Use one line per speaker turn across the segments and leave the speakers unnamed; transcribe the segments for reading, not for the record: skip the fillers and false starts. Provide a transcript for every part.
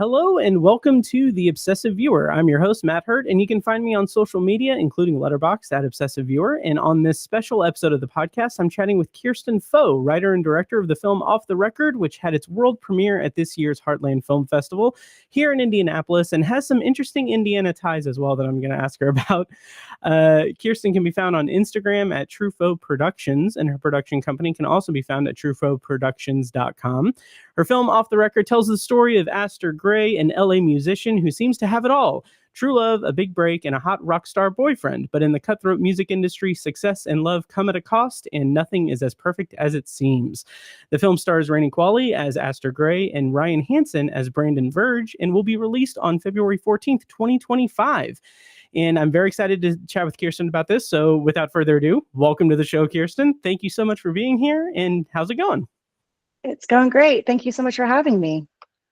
Hello and welcome to the Obsessive Viewer. I'm your host, Matt Hurt, and you can find me on social media, including Letterboxd at Obsessive Viewer. And on this special episode of the podcast, I'm chatting with Kirsten Foe, writer and director of the film Off the Record, which had its world premiere at this year's Heartland Film Festival here in Indianapolis and has some interesting Indiana ties as well that I'm going to ask her about. Kirsten can be found on Instagram at TrueFoe Productions, and her production company can also be found at truefoeproductions.com. Her film Off the Record tells the story of Astor Grey, an LA musician who seems to have it all: true love, a big break, and a hot rock star boyfriend. But in the cutthroat music industry, success and love come at a cost, and nothing is as perfect as it seems. The film stars Rainey Qualley as Astor Grey and Ryan Hansen as Brandyn Verge, and will be released on February 14th, 2025. And I'm very excited to chat with Kirsten about this. So without further ado, welcome to the show, Kirsten. Thank you so much for being here. And how's it going?
It's going great. Thank you so much for having me.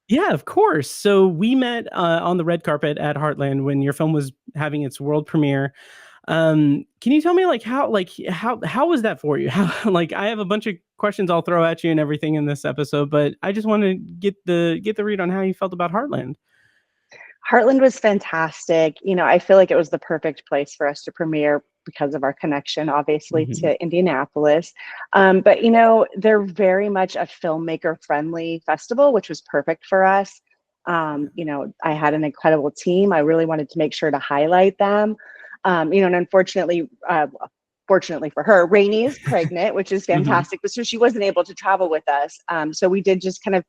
Yeah, of course. So we met on the red carpet at Heartland when your film was having its world premiere. Can you tell me how was that for you? How, I have a bunch of questions I'll throw at you and everything in this episode, but I just want to get the read on how you felt about Heartland.
Heartland was fantastic. I feel like it was the perfect place for us to premiere because of our connection, obviously, to Indianapolis. But, they're very much a filmmaker-friendly festival, which was perfect for us. I had an incredible team. I really wanted to make sure to highlight them. And unfortunately, fortunately for her, Rainey is pregnant, which is fantastic. But so she wasn't able to travel with us. So we did just kind of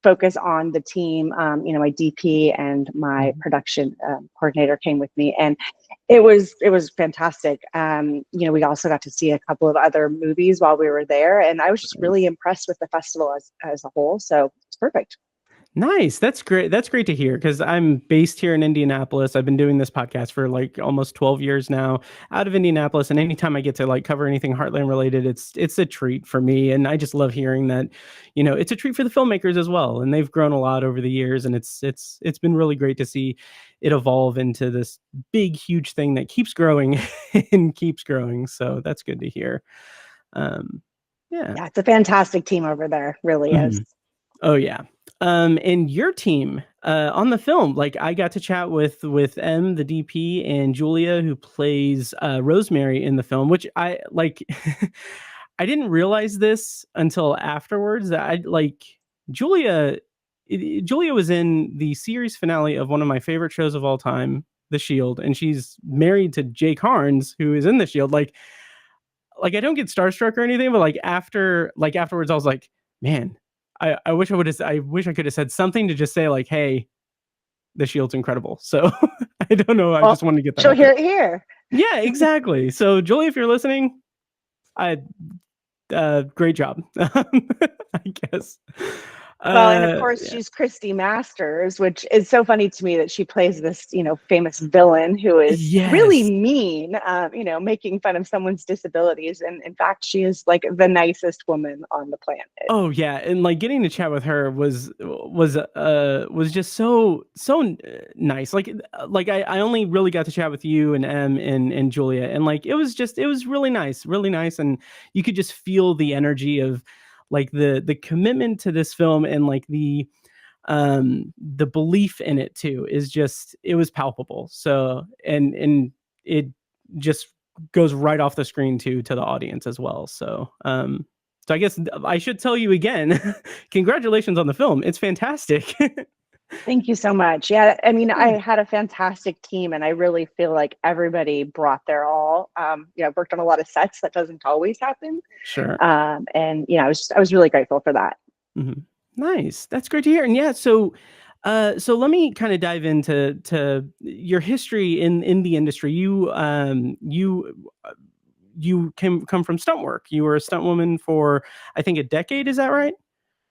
focus on the team. My DP and my production coordinator came with me, and it was fantastic. We also got to see a couple of other movies while we were there, and I was just really impressed with the festival as a whole. So it's perfect.
Nice. That's great. That's great to hear, because I'm based here in Indianapolis. I've been doing this podcast for almost 12 years now out of Indianapolis. And anytime I get to cover anything Heartland related, it's a treat for me. And I just love hearing that, it's a treat for the filmmakers as well. And they've grown a lot over the years. And it's been really great to see it evolve into this big, huge thing that keeps growing and keeps growing. So that's good to hear. Yeah,
it's a fantastic team over there. Really is.
Oh, yeah. And your team on the film, I got to chat with M, the DP, and Julia, who plays Rosemary in the film, which I I didn't realize this until afterwards. Julia was in the series finale of one of my favorite shows of all time, The Shield, and she's married to Jake Harns, who is in The Shield. I don't get starstruck or anything, but afterwards, I was like, man. I wish I could have said something to just say hey, The Shield's incredible. So I don't know. I just wanted to get that.
She'll hear it here.
Yeah, exactly. So Julie, if you're listening, great job. I guess.
Well, and of course, she's Christy Masters, which is so funny to me that she plays this, famous villain who is really mean, making fun of someone's disabilities. And in fact, she is the nicest woman on the planet.
Oh yeah, and getting to chat with her was just so nice. I only really got to chat with you and Em and Julia, and it was really nice, and you could just feel the energy of the commitment to this film, and the belief in it too it was palpable. So and it just goes right off the screen to the audience as well. So I guess I should tell you again, congratulations on the film. It's fantastic.
Thank you so much. Yeah, I mean, I had a fantastic team, and I really feel like everybody brought their all. I've worked on a lot of sets. That doesn't always happen.
Sure.
And I was really grateful for that.
Nice. That's great to hear. And yeah, so let me kind of dive into your history in the industry. You come from stunt work. You were a stunt woman for, I think, a decade. Is that right?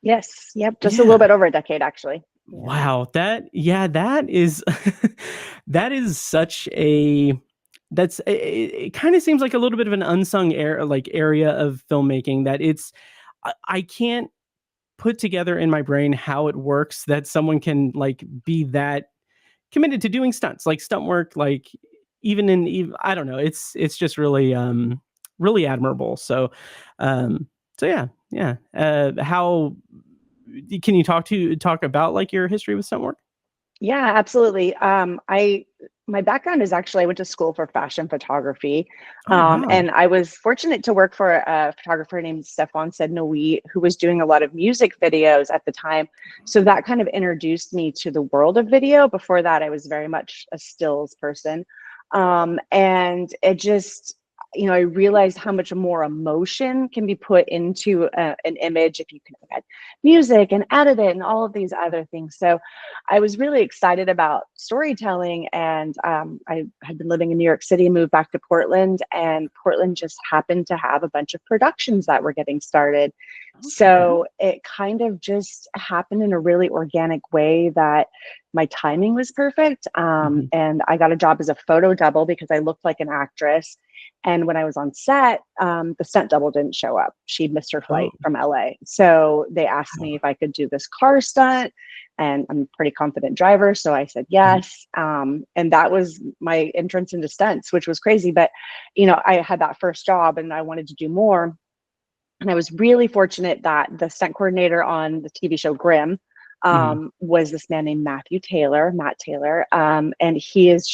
Yes. Yep. Just a little bit over a decade, actually.
Wow. That is, such a, it kind of seems like a little bit of an unsung area of filmmaking that I can't put together in my brain how it works that someone can be that committed to doing stunts, stunt work, even I don't know. It's just really, really admirable. So yeah. How can you talk about your history with stunt work?
Yeah, absolutely. My background is actually, I went to school for fashion photography.
Oh, wow.
And I was fortunate to work for a photographer named Stefan Sednoui, who was doing a lot of music videos at the time. So that kind of introduced me to the world of video. Before that, I was very much a stills person. And it just, I realized how much more emotion can be put into an image if you can add music and edit it and all of these other things. So I was really excited about storytelling, and I had been living in New York City, moved back to Portland, and Portland just happened to have a bunch of productions that were getting started.
Okay.
So it kind of just happened in a really organic way that my timing was perfect. And I got a job as a photo double because I looked like an actress. And when I was on set, the stunt double didn't show up. She'd missed her flight from LA. So they asked me if I could do this car stunt, and I'm a pretty confident driver. So I said yes. And that was my entrance into stunts, which was crazy. But, I had that first job and I wanted to do more. And I was really fortunate that the stunt coordinator on the TV show Grimm was this man named Matt Taylor. And he's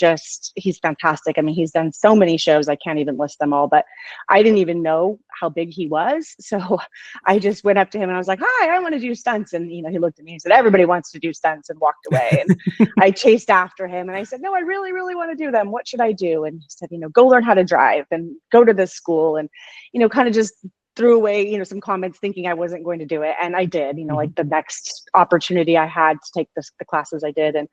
fantastic. I mean, he's done so many shows, I can't even list them all, but I didn't even know how big he was. So I just went up to him and I was like, hi, I want to do stunts. And, he looked at me and said, everybody wants to do stunts, and walked away. And I chased after him and I said, no, I really, really want to do them. What should I do? And he said, go learn how to drive and go to this school, and, kind of just threw away, some comments thinking I wasn't going to do it. And I did, like the next opportunity I had to take the classes I did. And,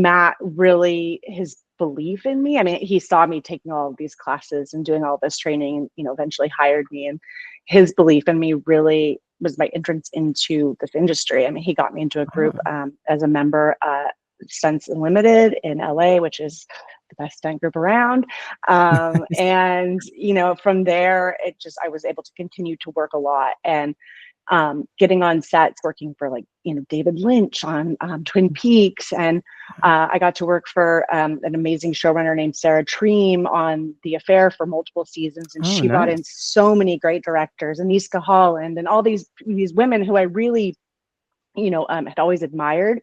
Matt really, his belief in me, I mean, he saw me taking all of these classes and doing all this training and, eventually hired me. And his belief in me really was my entrance into this industry. I mean, he got me into a group as a member, Stunts Unlimited in LA, which is the best stunt group around. And, from there, I was able to continue to work a lot, and getting on sets, working for David Lynch on Twin Peaks. And I got to work for an amazing showrunner named Sarah Treem on The Affair for multiple seasons. And she brought in so many great directors, Aniska Holland, and all these women who I really, had always admired.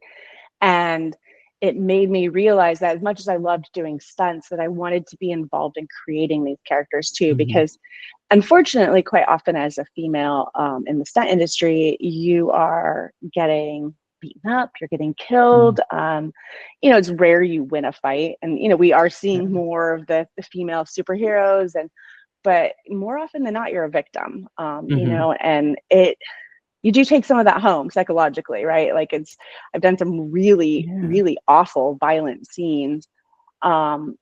And it made me realize that as much as I loved doing stunts, that I wanted to be involved in creating these characters too, because unfortunately, quite often as a female in the stunt industry, you are getting beaten up, you're getting killed. It's rare you win a fight. And, we are seeing more of the female superheroes, but more often than not, you're a victim, and you do take some of that home psychologically, right? I've done some really, really awful, violent scenes. And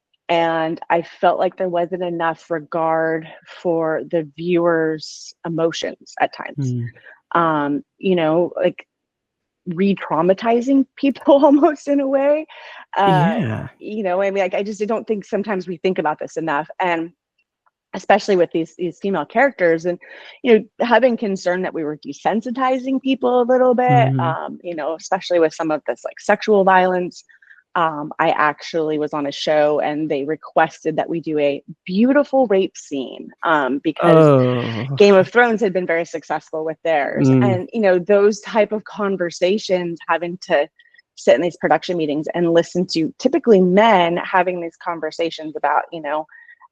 I felt like there wasn't enough regard for the viewer's emotions at times. Re-traumatizing people almost in a way. I just don't think sometimes we think about this enough. And especially with these female characters, and having concern that we were desensitizing people a little bit, especially with some of this sexual violence. I actually was on a show and they requested that we do a beautiful rape scene because Game of Thrones had been very successful with theirs. And those type of conversations, having to sit in these production meetings and listen to typically men having these conversations about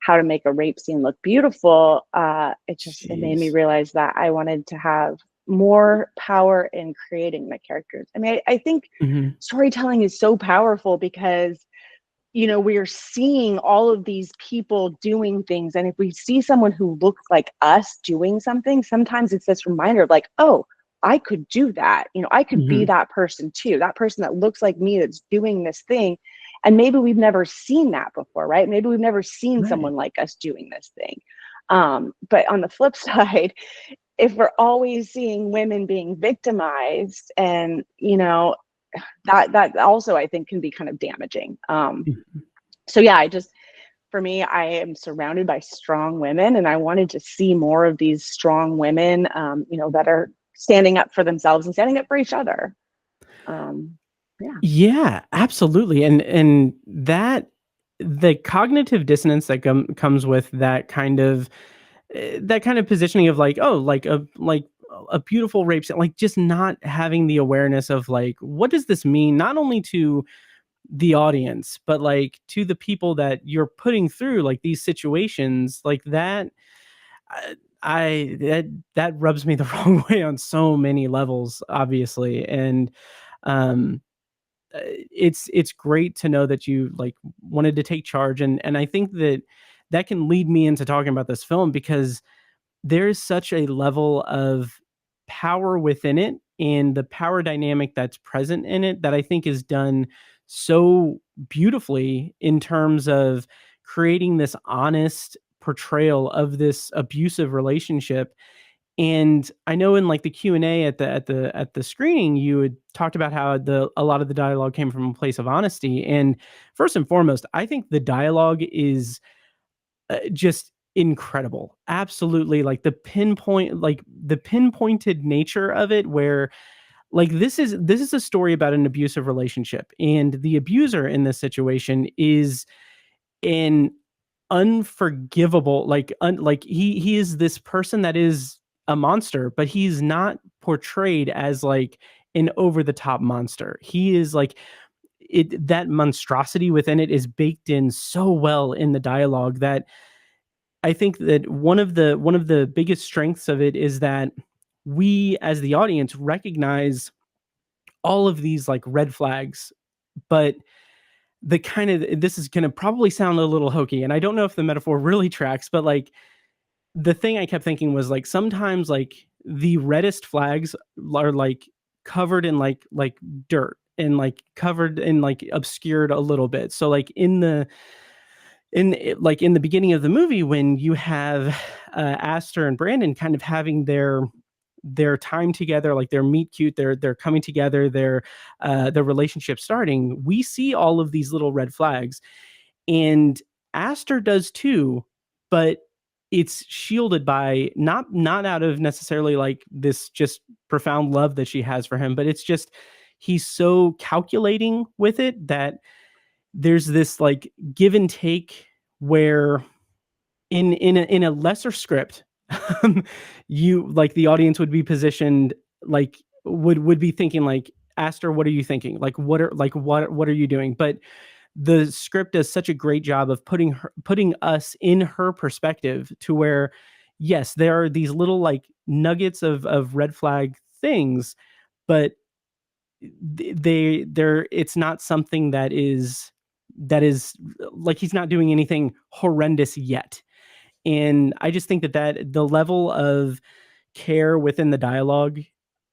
how to make a rape scene look beautiful, it made me realize that I wanted to have more power in creating the characters. I mean, I think storytelling is so powerful because, we're seeing all of these people doing things. And if we see someone who looks like us doing something, sometimes it's this reminder of oh, I could do that. I could be that person too, that person that looks like me that's doing this thing. And maybe we've never seen that before, right? Maybe we've never seen someone like us doing this thing. But on the flip side, if we're always seeing women being victimized, and, that also I think can be kind of damaging. So yeah, for me, I am surrounded by strong women, and I wanted to see more of these strong women, that are standing up for themselves and standing up for each other.
Yeah, absolutely. And that the cognitive dissonance that comes with that kind of positioning of a beautiful rape scene, like just not having the awareness of like, what does this mean? Not only to the audience, but like to the people that you're putting through like these situations like that. That rubs me the wrong way on so many levels, obviously. And it's great to know that you like wanted to take charge. And I think that can lead me into talking about this film, because there's such a level of power within it and the power dynamic that's present in it that I think is done so beautifully in terms of creating this honest portrayal of this abusive relationship. And I know in like the Q&A at the screening, you had talked about how a lot of the dialogue came from a place of honesty. And first and foremost, I think the dialogue is just incredible. Absolutely. Like the pinpointed nature of it, where like this is a story about an abusive relationship, and the abuser in this situation is an unforgivable, like he is this person that is a monster, but he's not portrayed as like an over the top monster. He is like that monstrosity within it is baked in so well in the dialogue that I think that one of the biggest strengths of it is that we as the audience recognize all of these like red flags, but the kind of, this is going to probably sound a little hokey, and I don't know if the metaphor really tracks, but like the thing I kept thinking was like sometimes like the reddest flags are like covered in like dirt and like covered and like obscured a little bit. So like in the beginning of the movie, when you have Astor and Brandyn kind of having their time together, like their meet cute, they're coming together, their relationship starting, we see all of these little red flags, and Astor does too, but it's shielded by not out of necessarily like this just profound love that she has for him, but it's just he's so calculating with it that there's this like give and take where in a lesser script, you like the audience would be positioned like would be thinking like, Astor, what are you thinking? Like what are you doing? But the script does such a great job of putting us in her perspective, to where yes, there are these little like nuggets of red flag things, but they're it's not something that is like he's not doing anything horrendous yet. And I just think that the level of care within the dialogue,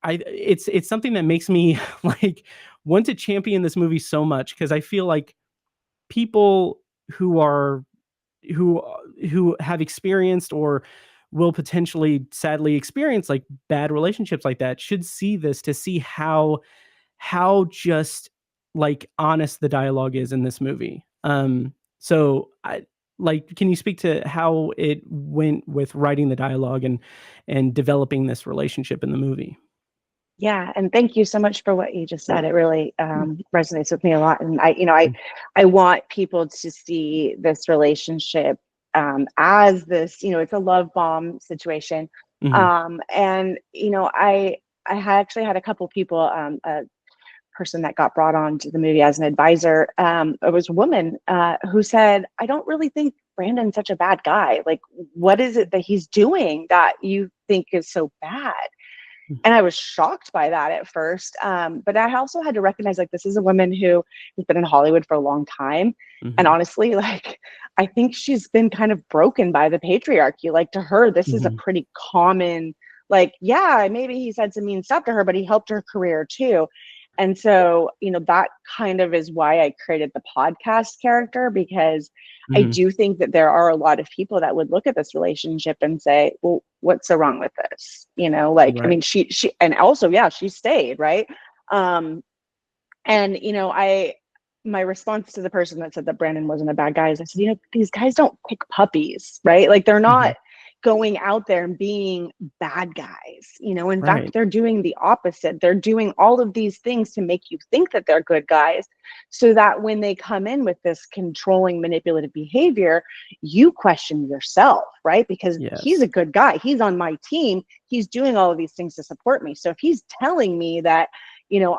it's something that makes me like want to champion this movie so much, because I feel like people who have experienced or will potentially sadly experience like bad relationships like that should see this, to see how just like honest the dialogue is in this movie. So I like, can you speak to how it went with writing the dialogue and developing this relationship in the movie?
Yeah, and thank you so much for what you just said. It really resonates with me a lot, and I want people to see this relationship as this, it's a love bomb situation.
Mm-hmm.
And I had actually had a couple people, a person that got brought on to the movie as an advisor, it was a woman who said, I don't really think Brandon's such a bad guy. Like, what is it that he's doing that you think is so bad? And I was shocked by that at first. But I also had to recognize, like, this is a woman who has been in Hollywood for a long time.
Mm-hmm.
And honestly, like, I think she's been kind of broken by the patriarchy. Like, to her, this is a pretty common, like, yeah, maybe he said some mean stuff to her, but he helped her career too. And so, that kind of is why I created the podcast character, because I do think that there are a lot of people that would look at this relationship and say, well, what's so wrong with this? Like,
Right.
I mean, she, and also, yeah, she stayed, right? And, my response to the person that said that Brandon wasn't a bad guy is I said, these guys don't pick puppies, right? Like, they're not going out there and being bad guys. In
Right.
fact, they're doing the opposite. They're doing all of these things to make you think that they're good guys, so that when they come in with this controlling, manipulative behavior, you question yourself, right? Because he's a good guy. He's on my team. He's doing all of these things to support me. So if he's telling me that,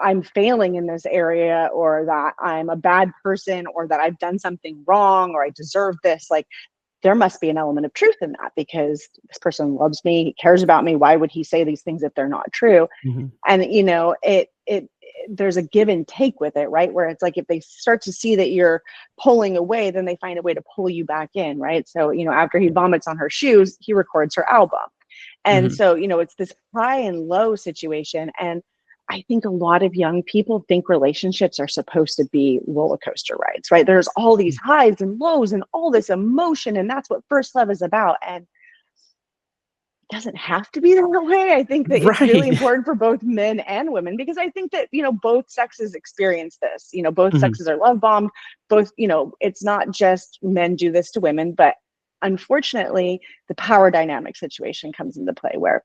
I'm failing in this area, or that I'm a bad person, or that I've done something wrong, or I deserve this, like, there must be an element of truth in that, because this person loves me, he cares about me. Why would he say these things if they're not true?
Mm-hmm.
And there's a give and take with it, right? Where it's like, if they start to see that you're pulling away, then they find a way to pull you back in, right? So, after he vomits on her shoes, he records her album. And so, it's this high and low situation. And I think a lot of young people think relationships are supposed to be roller coaster rides, right? There's all these highs and lows and all this emotion, and that's what first love is about. And it doesn't have to be that way. I think that it's really important for both men and women, because I think that, both sexes experience this. Both sexes are love bombed. Both, it's not just men do this to women, but unfortunately, the power dynamic situation comes into play, where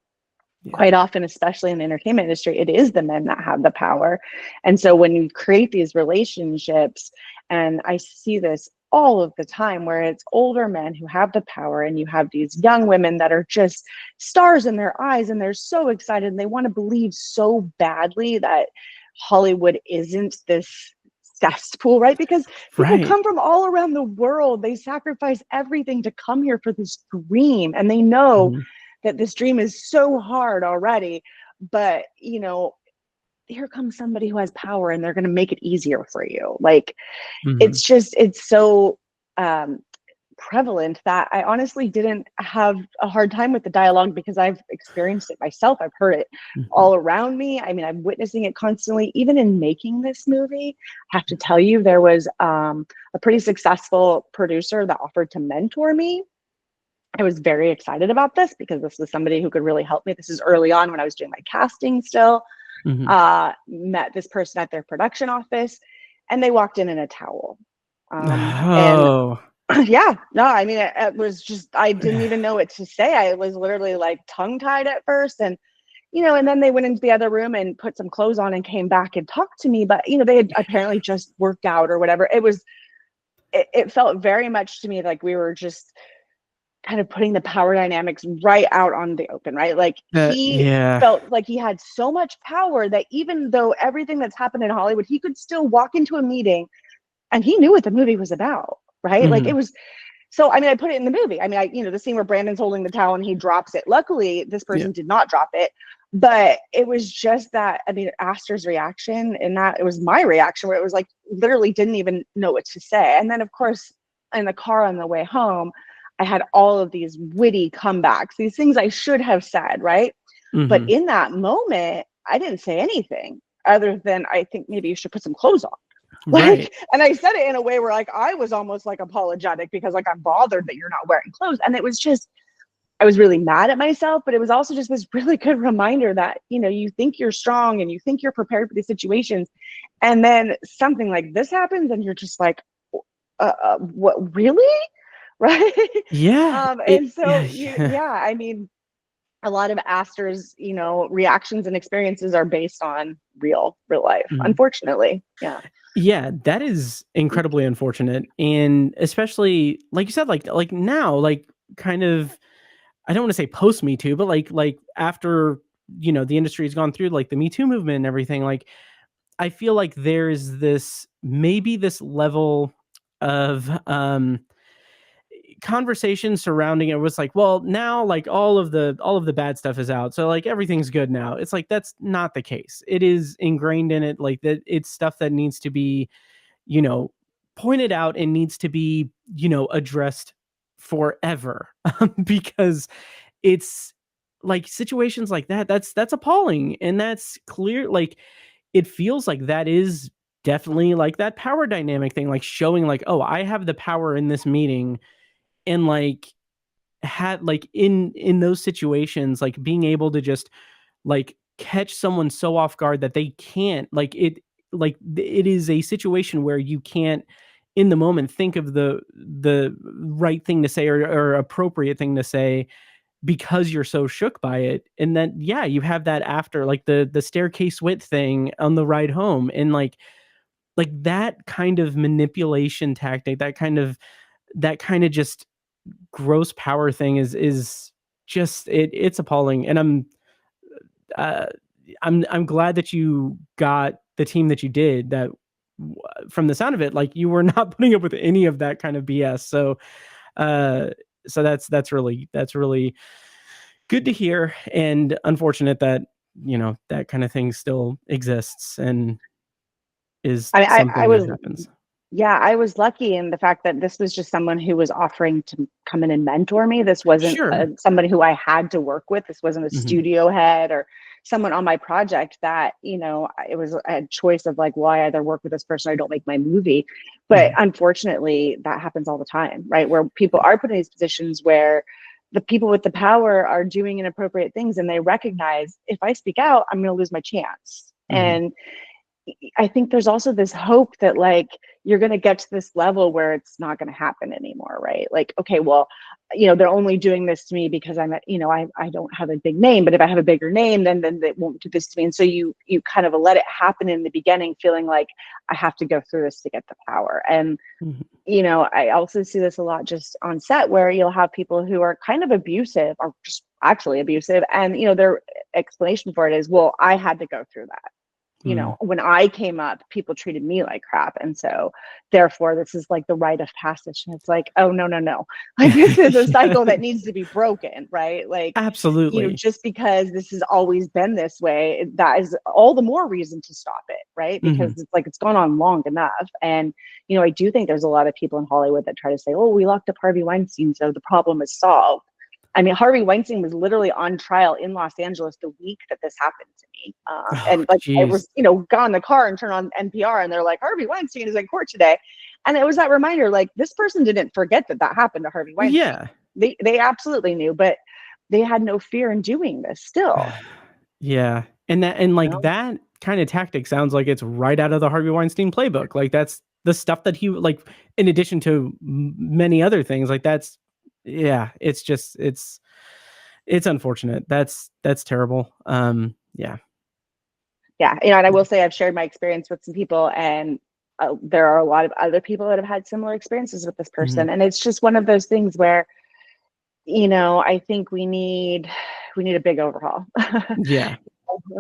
quite often, especially in the entertainment industry, it is the men that have the power. And so when you create these relationships, and I see this all of the time, where it's older men who have the power, and you have these young women that are just stars in their eyes, and they're so excited, and they want to believe so badly that Hollywood isn't this cesspool, right? Because people come from all around the world. They sacrifice everything to come here for this dream, and they know that this dream is so hard already, but here comes somebody who has power, and they're going to make it easier for you. Like, it's so prevalent that I honestly didn't have a hard time with the dialogue, because I've experienced it myself. I've heard it all around me. I mean, I'm witnessing it constantly. Even in making this movie, I have to tell you, there was a pretty successful producer that offered to mentor me. I was very excited about this, because this was somebody who could really help me. This is early on when I was doing my casting still. Met this person at their production office, and they walked in a towel. And yeah, no, I mean, it was just, I didn't even know what to say. I was literally like tongue tied at first. And, and then they went into the other room and put some clothes on and came back and talked to me. But, they had apparently just worked out or whatever. It felt very much to me like we were just kind of putting the power dynamics right out on the open, right? Like, he felt like he had so much power that even though everything that's happened in Hollywood, he could still walk into a meeting and he knew what the movie was about, right? Like, it was, so, I mean, I put it in the movie. I mean, the scene where Brandon's holding the towel and he drops it. Luckily, this person did not drop it, but it was just that, I mean, Astor's reaction, and that it was my reaction, where it was like, literally didn't even know what to say. And then, of course, in the car on the way home, I had all of these witty comebacks, these things I should have said, right? But in that moment, I didn't say anything other than, I think maybe you should put some clothes on. Like, and I said it in a way where, like, I was almost like apologetic, because like, I'm bothered that you're not wearing clothes. And it was just, I was really mad at myself, but it was also just this really good reminder that, you think you're strong and you think you're prepared for these situations. And then something like this happens and you're just like, what, really? Right? And so, I mean, a lot of Astor's, reactions and experiences are based on real life, unfortunately.
Yeah, that is incredibly unfortunate. And especially, like you said, like now, like, kind of, I don't want to say post Me Too, but like after, the industry has gone through like the Me Too movement and everything, like, I feel like there's this level of conversation surrounding it was like, well, now, like, all of the bad stuff is out, so like everything's good now. It's like, that's not the case. It is ingrained in it, like, that it's stuff that needs to be, pointed out and needs to be, addressed forever. Because it's like situations like that's appalling, and that's clear. Like, it feels like that is definitely like that power dynamic thing, like showing like, oh, I have the power in this meeting. And like, had like in those situations, like being able to just like catch someone so off guard that they can't, like, it is a situation where you can't in the moment think of the right thing to say, or appropriate thing to say. because you're so shook by it. And then, yeah, you have that after, like the staircase wit thing on the ride home, and like that kind of manipulation tactic, that kind of just gross power thing is just, it's appalling. And I'm glad that you got the team that you did, that from the sound of it, like you were not putting up with any of that kind of BS. So that's really good to hear, and unfortunate that, that kind of thing still exists and is something
I
that
was,
happens.
yeah, I was lucky in the fact that this was just someone who was offering to come in and mentor me. This wasn't
Sure.
somebody who I had to work with. This wasn't a
Mhm.
studio head or someone on my project that, it was a choice of like, well, I either work with this person or I don't make my movie. But unfortunately, that happens all the time, right? Where people are put in these positions where the people with the power are doing inappropriate things, and they recognize, if I speak out, I'm going to lose my chance. And I think there's also this hope that like you're going to get to this level where it's not going to happen anymore, right? Like, okay, well, they're only doing this to me because I don't have a big name, but if I have a bigger name, then they won't do this to me. And so you kind of let it happen in the beginning, feeling like I have to go through this to get the power. And I also see this a lot just on set, where you'll have people who are kind of abusive, or just actually abusive, and their explanation for it is, well, I had to go through that. When I came up, people treated me like crap. And so therefore this is like the rite of passage. And it's like, oh, no. Like this is a cycle that needs to be broken, right? Like,
absolutely.
just because this has always been this way, that is all the more reason to stop it, right? Because it's like, it's gone on long enough. And, I do think there's a lot of people in Hollywood that try to say, oh, we locked up Harvey Weinstein, so the problem is solved. I mean, Harvey Weinstein was literally on trial in Los Angeles the week that this happened to me. And like, I was, got in the car and turned on NPR, and they're like, Harvey Weinstein is in court today. And it was that reminder, like, this person didn't forget that happened to Harvey Weinstein.
Yeah.
They absolutely knew, but they had no fear in doing this still.
Yeah. And that kind of tactic sounds like it's right out of the Harvey Weinstein playbook. Like that's the stuff that he, like, in addition to many other things, like that's, yeah, it's just, it's unfortunate. That's terrible. Yeah.
Yeah. And I will say I've shared my experience with some people, and there are a lot of other people that have had similar experiences with this person. And it's just one of those things where, I think we need a big overhaul.
Yeah.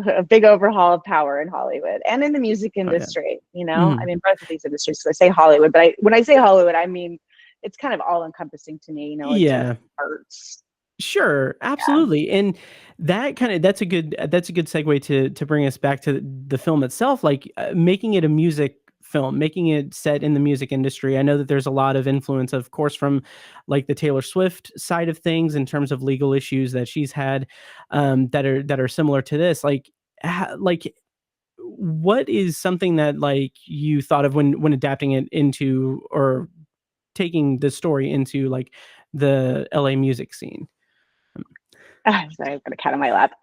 A big overhaul of power in Hollywood and in the music industry. I mean, both of these industries. So I say Hollywood, but when I say Hollywood, I mean, it's kind of all encompassing to me,
Yeah.
arts.
Sure, absolutely. Yeah. And that's a good segue to bring us back to the film itself, like making it a music film, making it set in the music industry. I know that there's a lot of influence, of course, from like the Taylor Swift side of things in terms of legal issues that she's had that are similar to this. Like what is something that like you thought of when adapting it into, or taking the story into, like the LA music scene?
Sorry, I've got a cat on my lap.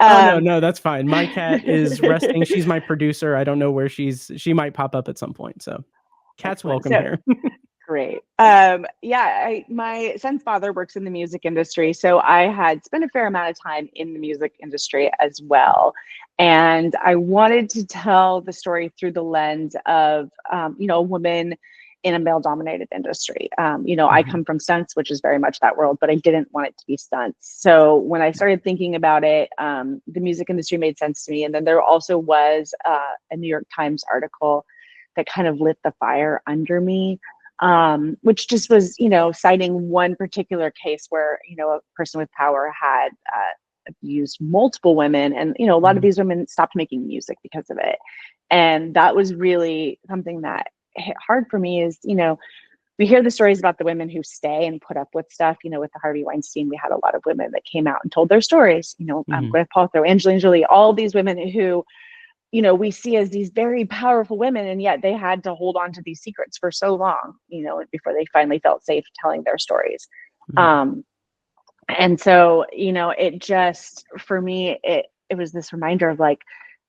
No, that's fine. My cat is resting. She's my producer. I don't know where she might pop up at some point. So cat's welcome here.
Great. My son's father works in the music industry, so I had spent a fair amount of time in the music industry as well. And I wanted to tell the story through the lens of, a woman in a male-dominated industry. I come from stunts, which is very much that world, but I didn't want it to be stunts. So when I started thinking about it, the music industry made sense to me. And then there also was a New York Times article that kind of lit the fire under me, which just was, citing one particular case where, a person with power had abused multiple women. And, a lot of these women stopped making music because of it. And that was really something that hit hard for me is, we hear the stories about the women who stay and put up with stuff. With the Harvey Weinstein, we had a lot of women that came out and told their stories, Gwyneth Paltrow, Angelina Jolie, all these women who, we see as these very powerful women, and yet they had to hold on to these secrets for so long, before they finally felt safe telling their stories. And so, it just, for me, it was this reminder of like,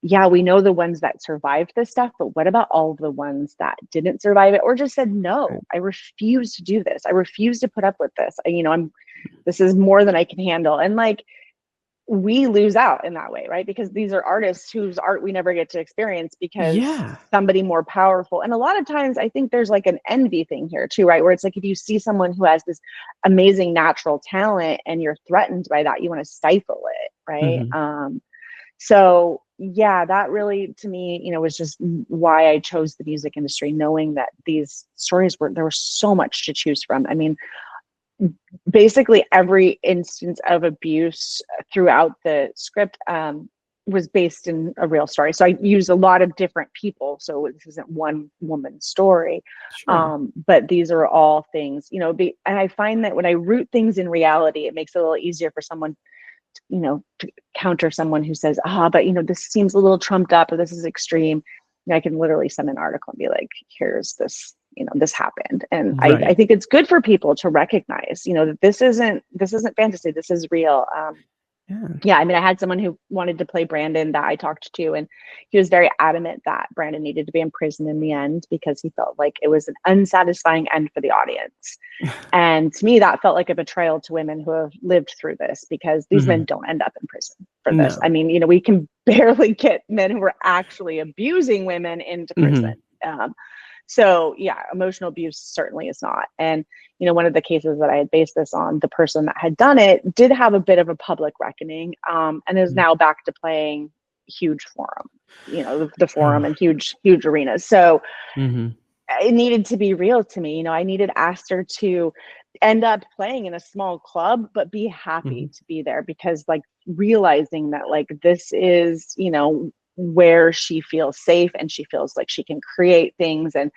yeah, we know the ones that survived this stuff, but what about all of the ones that didn't survive it or just said, no, I refuse to do this. I refuse to put up with this. This is more than I can handle. And like, we lose out in that way, right? Because these are artists whose art we never get to experience because somebody more powerful. And a lot of times I think there's like an envy thing here too, right? Where it's like, if you see someone who has this amazing natural talent and you're threatened by that, you want to stifle it, right? So yeah, that really, to me, was just why I chose the music industry, knowing that these stories there was so much to choose from. I mean, basically every instance of abuse throughout the script was based in a real story. So I used a lot of different people. So this isn't one woman's story. But these are all things, and I find that when I root things in reality, it makes it a little easier for someone to counter someone who says, but this seems a little trumped up or this is extreme. I can literally send an article and be like, here's this, this happened. And I think it's good for people to recognize, that this isn't fantasy, this is real. I mean, I had someone who wanted to play Brandyn that I talked to, and he was very adamant that Brandyn needed to be in prison in the end because he felt like it was an unsatisfying end for the audience. And to me, that felt like a betrayal to women who have lived through this, because these men don't end up in prison for this. I mean, we can barely get men who are actually abusing women into prison. So yeah, emotional abuse certainly is not. And, one of the cases that I had based this on, the person that had done it did have a bit of a public reckoning, and is now back to playing huge forum, the forum and huge arenas. So it needed to be real to me. I needed Astor to end up playing in a small club, but be happy to be there, because like realizing that like this is, where she feels safe and she feels like she can create things, and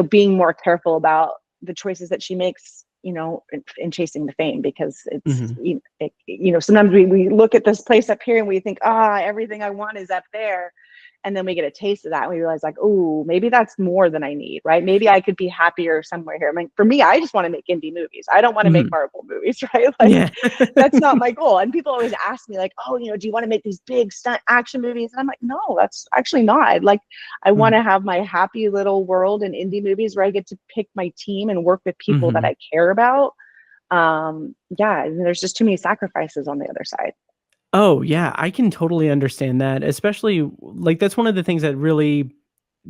being more careful about the choices that she makes in chasing the fame, because it's sometimes we look at this place up here and we think everything I want is up there, and then we get a taste of that and we realize like, oh, maybe that's more than I need, right? Maybe I could be happier somewhere here. I mean, for me, I just want to make indie movies. I don't want to make Marvel movies, right? Like that's not my goal. And people always ask me like, oh, do you want to make these big stunt action movies? And I'm like, no, that's actually not. Like, I want to have my happy little world in indie movies where I get to pick my team and work with people that I care about. And there's just too many sacrifices on the other side.
Oh, yeah, I can totally understand that. Especially, like, that's one of the things that really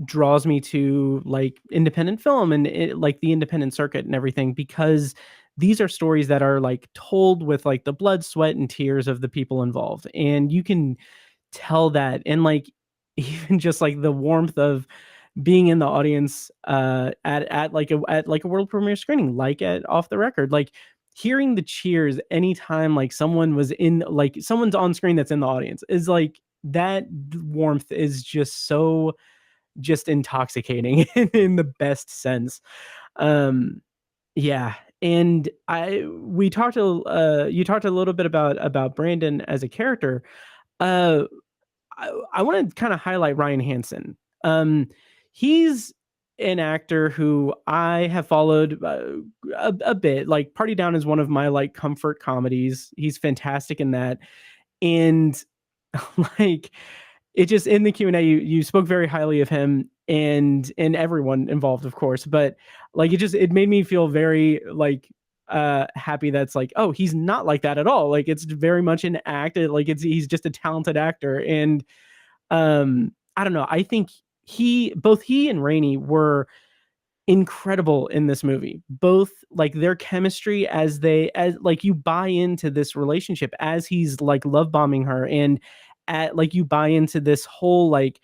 draws me to, like, independent film and, like, the independent circuit and everything, because these are stories that are, like, told with, like, the blood, sweat, and tears of the people involved. And you can tell that. And, like, even just, like, the warmth of being in the audience at like a world premiere screening, like at Off the Record, like, hearing the cheers anytime like someone was in, like someone's on screen that's in the audience, is like, that warmth is just so just intoxicating in the best sense. Yeah. And you talked a little bit about Brandyn as a character. I want to kind of highlight Ryan Hansen. He's an actor who I have followed a bit. Like, Party Down is one of my like comfort comedies. He's fantastic in that. And like, it just, in the Q&A, you spoke very highly of him and everyone involved, of course, but like, it made me feel very like happy that's like, oh, he's not like that at all. Like, it's very much an act. He's just a talented actor. And I don't know, I think both he and Rainey were incredible in this movie. Both, like, their chemistry as like, you buy into this relationship as he's like love bombing her, and like, you buy into this whole like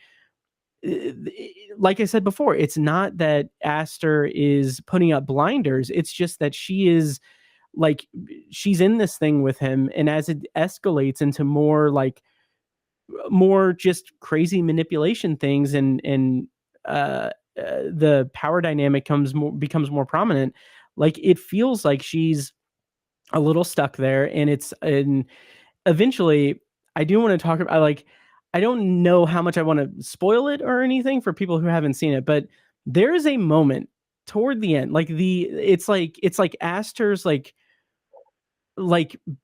I said before, it's not that Astor is putting up blinders. It's just that she is like, she's in this thing with him, and as it escalates into more just crazy manipulation things, and the power dynamic becomes more prominent. Like, it feels like she's a little stuck there, and eventually, I do want to talk about, like, I don't know how much I want to spoil it or anything for people who haven't seen it, but there is a moment toward the end, like it's like Astor's like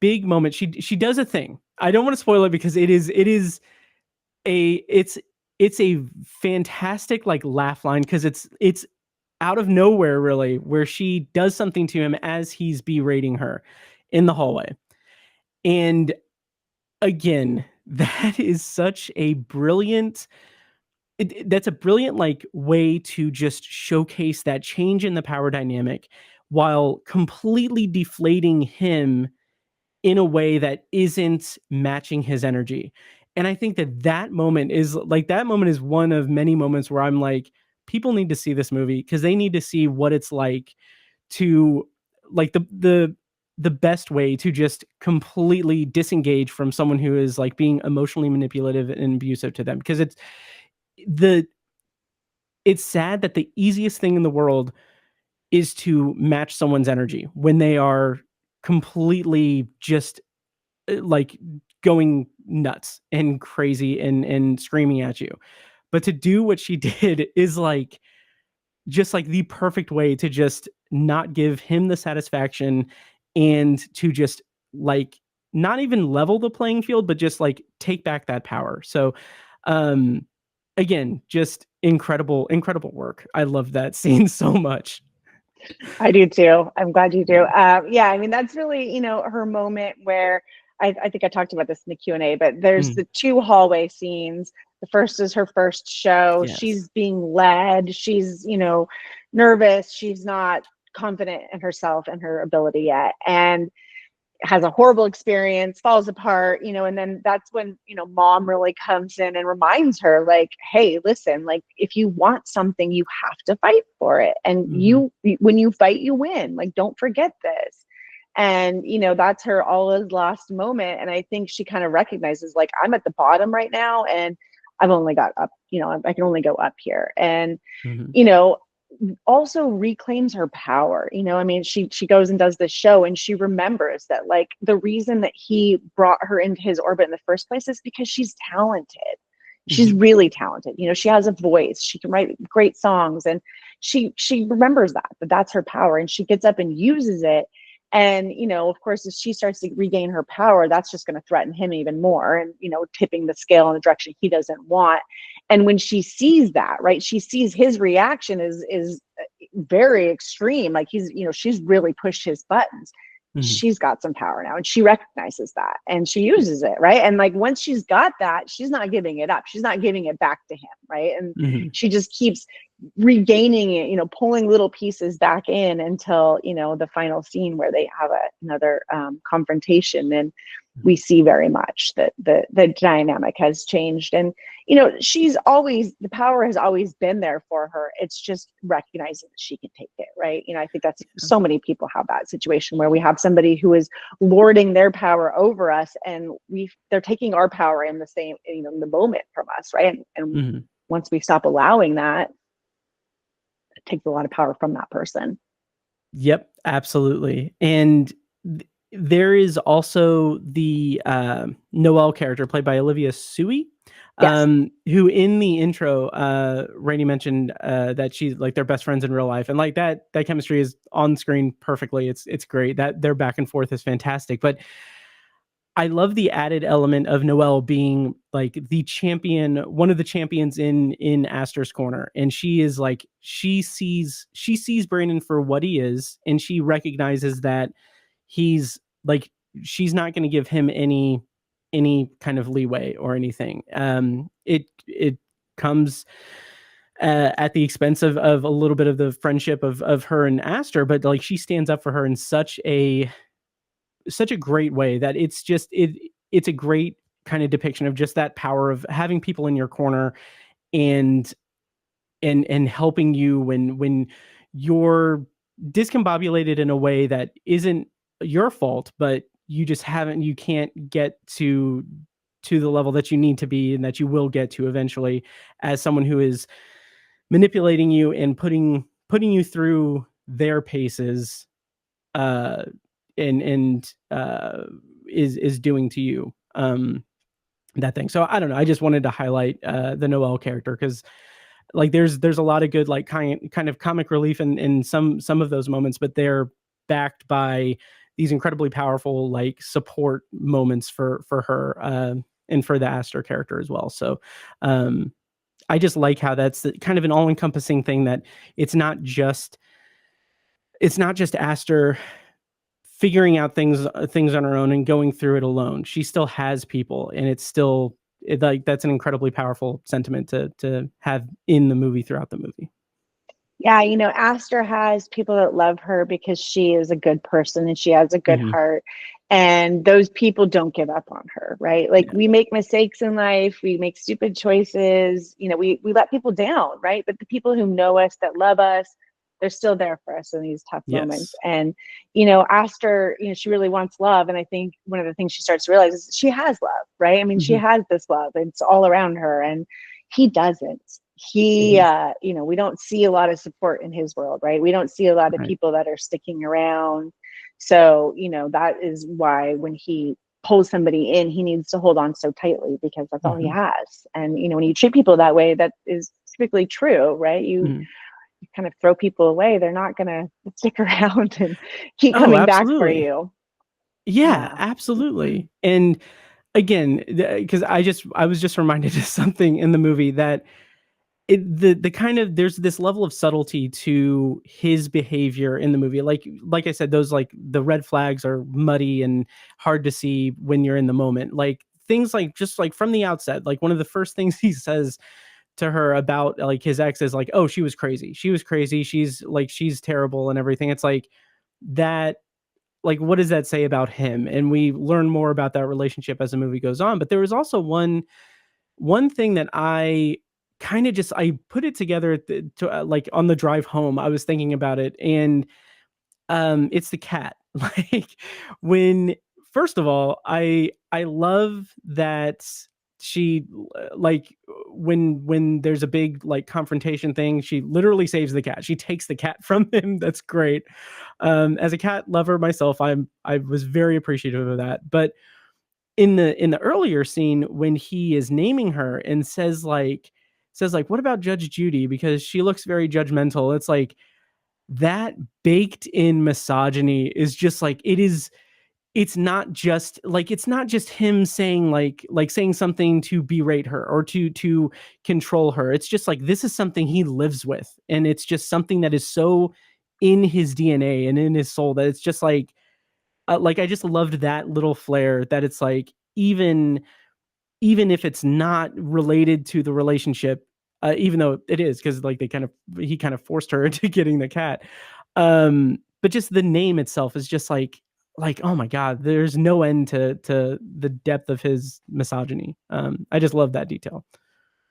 big moment. She does a thing. I don't want to spoil it because it is it's a fantastic like laugh line, because it's out of nowhere, really, where she does something to him as he's berating her in the hallway. And again, that is such a brilliant that's a brilliant like way to just showcase that change in the power dynamic while completely deflating him in a way that isn't matching his energy. And I think that moment is one of many moments where I'm like, people need to see this movie, because they need to see what it's like to like the best way to just completely disengage from someone who is like being emotionally manipulative and abusive to them. Because it's sad that the easiest thing in the world is to match someone's energy when they are completely just like going nuts and crazy and screaming at you. But to do what she did is like just like the perfect way to just not give him the satisfaction, and to just like not even level the playing field, but just like take back that power. So again, just incredible work. I love that scene so much.
I do too. I'm glad you do. Yeah, I mean, that's really, her moment where I think I talked about this in the Q&A, but there's the two hallway scenes. The first is her first show.
Yes.
She's being led. She's, nervous. She's not confident in herself and her ability yet. And has a horrible experience, falls apart, and then that's when, mom really comes in and reminds her, like, hey, listen, like, if you want something, you have to fight for it. And when you fight, you win. Like, don't forget this. And, that's her all is lost moment. And I think she kind of recognizes, like, I'm at the bottom right now, and I've only got up, I can only go up here. And, also reclaims her power. I mean, she goes and does this show, and she remembers that, like, the reason that he brought her into his orbit in the first place is because she's talented. She's really talented. She has a voice. She can write great songs, and she remembers that that's her power, and she gets up and uses it. And, of course, as she starts to regain her power, that's just going to threaten him even more, and, tipping the scale in the direction he doesn't want. And when she sees that, right, she sees his reaction is very extreme. Like, she's really pushed his buttons. She's got some power now, and she recognizes that, and she uses it, right? And like, once she's got that, she's not giving it up. She's not giving it back to him, right? And she just keeps regaining it, pulling little pieces back in until, the final scene where they have another confrontation. And we see very much that the dynamic has changed. And, the power has always been there for her. It's just recognizing that she can take it, right? I think that's so many people have that situation where we have somebody who is lording their power over us, and they're taking our power in the same, in the moment from us, right? And once we stop allowing that, it takes a lot of power from that person.
Yep, absolutely. And there is also the Noelle character played by Olivia Sui, who in the intro, Rainey mentioned that she's like, they're best friends in real life, and like that chemistry is on screen perfectly. It's great. That their back and forth is fantastic. But I love the added element of Noelle being like the champion, one of the champions in Astor's corner. And she is like, she sees Brandyn for what he is, and she recognizes that he's like, she's not going to give him any kind of leeway or anything. It comes at the expense of a little bit of the friendship of her and Astor, but like, she stands up for her in such a great way that it's just it's a great kind of depiction of just that power of having people in your corner and helping you when you're discombobulated in a way that isn't your fault, but you can't get to the level that you need to be, and that you will get to eventually, as someone who is manipulating you and putting you through their paces is doing to you that thing. So I don't know, I just wanted to highlight the Noelle character, because like there's a lot of good like kind of comic relief in some of those moments, but they're backed by these incredibly powerful like support moments for her. for the Astor character as well. So I just like how that's kind of an all-encompassing thing, that it's not just Astor figuring out things on her own and going through it alone. She still has people, and like that's an incredibly powerful sentiment to have in the movie, throughout the movie.
Yeah, Astor has people that love her because she is a good person and she has a good heart. And those people don't give up on her, right? Like, we make mistakes in life, we make stupid choices, we let people down, right? But the people who know us, that love us, they're still there for us in these tough moments. And, Astor, she really wants love. And I think one of the things she starts to realize is she has love, right? I mean, she has this love, it's all around her, and he doesn't. We don't see a lot of support in his world, right? We don't see a lot of people that are sticking around. So, that is why when he pulls somebody in, he needs to hold on so tightly, because that's all he has. And, when you treat people that way, that is typically true, right? You kind of throw people away, they're not going to stick around and keep coming back for you.
Yeah, absolutely. And again, because I was just reminded of something in the movie, that the kind of, there's this level of subtlety to his behavior in the movie. Like I said, those, like, the red flags are muddy and hard to see when you're in the moment. Like, things like, just like from the outset, like one of the first things he says to her about, like, his ex is like, oh, she was crazy. She's terrible and everything. It's like that. Like, what does that say about him? And we learn more about that relationship as the movie goes on. But there was also one thing that I kind of I put it together like on the drive home. I was thinking about it, and it's the cat. Like, first of all, I love that she, like, when there's a big, like, confrontation thing, she literally saves the cat. She takes the cat from him. That's great. As a cat lover myself, I was very appreciative of that. But in the earlier scene, when he is naming her and says like, what about Judge Judy, because she looks very judgmental, it's like, that baked in misogyny is just like, it's not just him saying saying something to berate her or to control her. It's just like, this is something he lives with, and it's just something that is so in his DNA and in his soul, that it's just like I just loved that little flair, that it's like, even if it's not related to the relationship, even though it is, because like he kind of forced her into getting the cat. But just the name itself is just like, oh my God, there's no end to the depth of his misogyny. I just love that detail.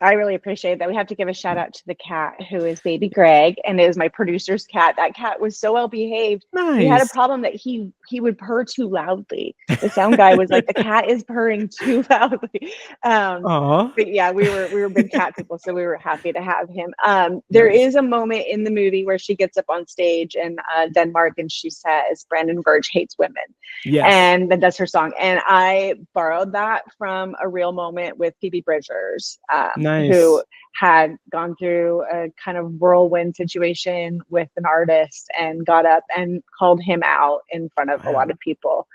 I really appreciate that. We have to give a shout out to the cat, who is baby Greg, and is my producer's cat. That cat was so well behaved.
Nice.
We had a problem that he would purr too loudly. The sound guy was like, the cat is purring too loudly. But yeah, we were big cat people, so we were happy to have him. There is a moment in the movie where she gets up on stage in Denmark, and she says, Brandyn, Verge hates women. Yes. And then does her song. And I borrowed that from a real moment with Phoebe Bridgers. Nice. Who had gone through a kind of whirlwind situation with an artist and got up and called him out in front of a lot of people.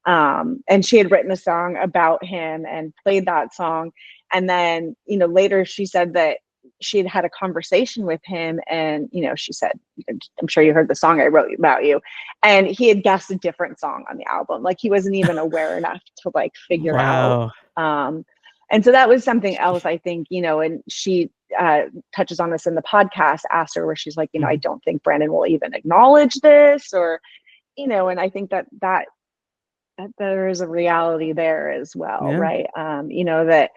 And she had written a song about him and played that song. And then, later she said that she had had a conversation with him, and, she said, I'm sure you heard the song I wrote about you. And he had guessed a different song on the album. Like, he wasn't even aware enough to like figure out. And so that was something else, I think, and she touches on this in the podcast, Astor, where she's like, I don't think Brandyn will even acknowledge this, or, and I think that there is a reality there as well, right? That